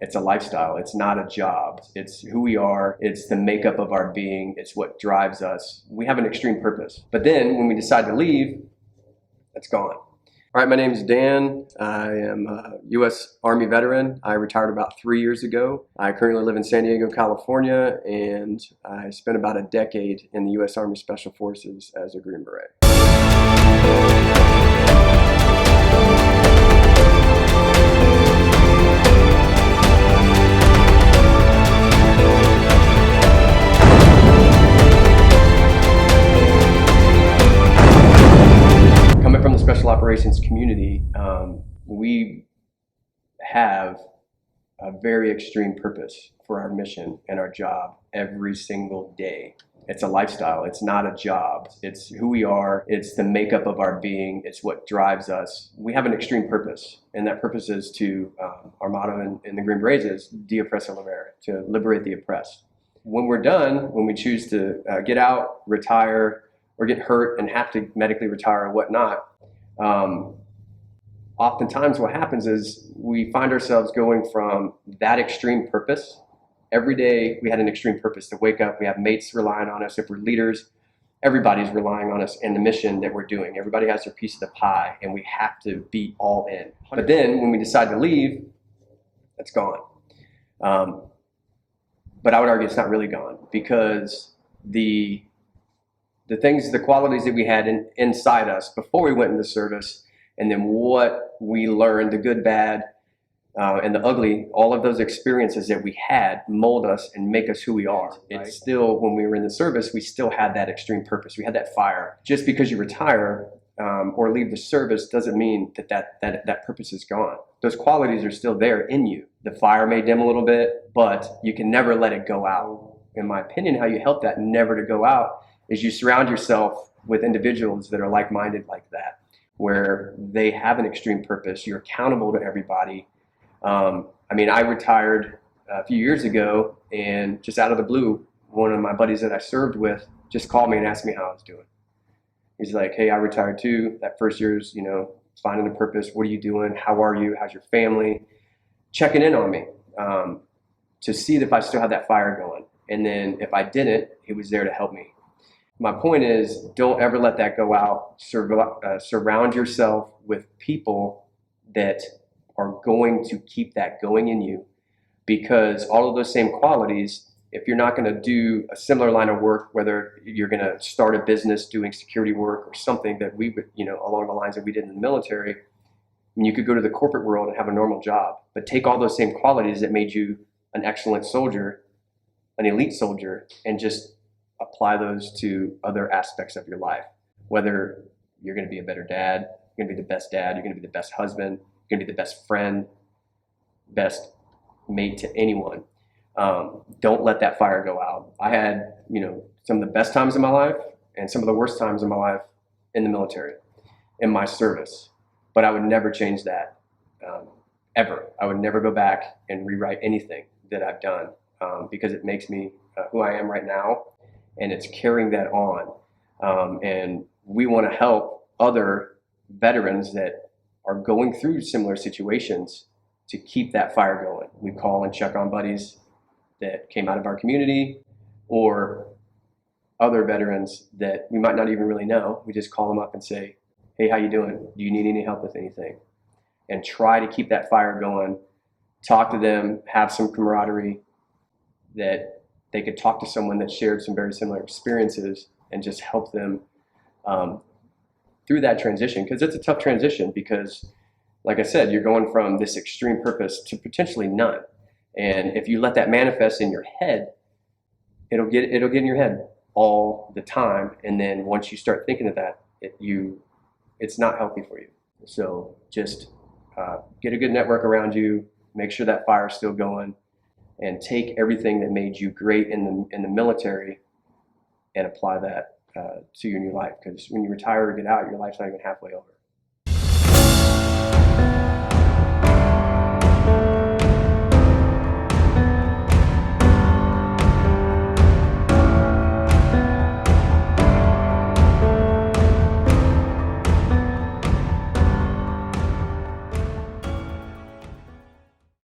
It's a lifestyle. It's not a job. It's who we are. It's the makeup of our being. It's what drives us. We have an extreme purpose. But then when we decide to leave, it's gone. All right, my name is Dan. I am a U.S. Army veteran. I retired about 3 years ago. I currently live in San Diego, California, and I spent about a decade in the U.S. Army Special Forces as a Green Beret. Coming from the Special Operations community, we have a very extreme purpose for our mission and our job every single day. It's a lifestyle. It's not a job. It's who we are. It's the makeup of our being. It's what drives us. We have an extreme purpose, and that purpose is to, our motto in the Green Berets is de oppresso libere, to liberate the oppressed. When we're done, when we choose to get out, retire, or get hurt and have to medically retire or whatnot, oftentimes what happens is we find ourselves going from that extreme purpose. Every day we had an extreme purpose to wake up. We have mates relying on us. If we're leaders, everybody's relying on us in the mission that we're doing. Everybody has their piece of the pie, and we have to be all in. But then when we decide to leave, it's gone. But I would argue it's not really gone, because the things, the qualities that we had inside us before we went into service, and then what we learned, the good, bad, and the ugly, all of those experiences that we had mold us and make us who we are. Right? It's still, when we were in the service, we still had that extreme purpose. We had that fire. Just because you retire or leave the service doesn't mean that purpose is gone. Those qualities are still there in you. The fire may dim a little bit, but you can never let it go out. In my opinion, how you help that never to go out is you surround yourself with individuals that are like-minded like that, where they have an extreme purpose. You're accountable to everybody. I mean, I retired a few years ago, and just out of the blue, one of my buddies that I served with just called me and asked me how I was doing. He's like, hey, I retired too. That first year's, finding a purpose. What are you doing? How are you? How's your family? Checking in on me to see if I still had that fire going. And then if I didn't, he was there to help me. My point is, don't ever let that go out. Surround yourself with people that are going to keep that going in you, because all of those same qualities, if you're not going to do a similar line of work, whether you're going to start a business doing security work or something that we would, along the lines that we did in the military, and you could go to the corporate world and have a normal job, but take all those same qualities that made you an excellent soldier, an elite soldier, and just apply those to other aspects of your life. Whether you're going to be a better dad, you're going to be the best dad, you're going to be the best husband, you're going to be the best friend, best mate to anyone. Don't let that fire go out. I had, some of the best times in my life and some of the worst times in my life in the military, in my service. But I would never change that, ever. I would never go back and rewrite anything that I've done, because it makes me who I am right now, and it's carrying that on. And we want to help other veterans that are going through similar situations to keep that fire going. We call and check on buddies that came out of our community, or other veterans that we might not even really know. We just call them up and say, hey, how you doing? Do you need any help with anything? And try to keep that fire going. Talk to them, have some camaraderie, that they could talk to someone that shared some very similar experiences, and just help them through that transition. Because it's a tough transition, because like I said, you're going from this extreme purpose to potentially none. And if you let that manifest in your head, it'll get in your head all the time. And then once you start thinking of that, it's not healthy for you. So just get a good network around you, make sure that fire's still going, and take everything that made you great in the military and apply that to your new life. Because when you retire or get out, your life's not even halfway over.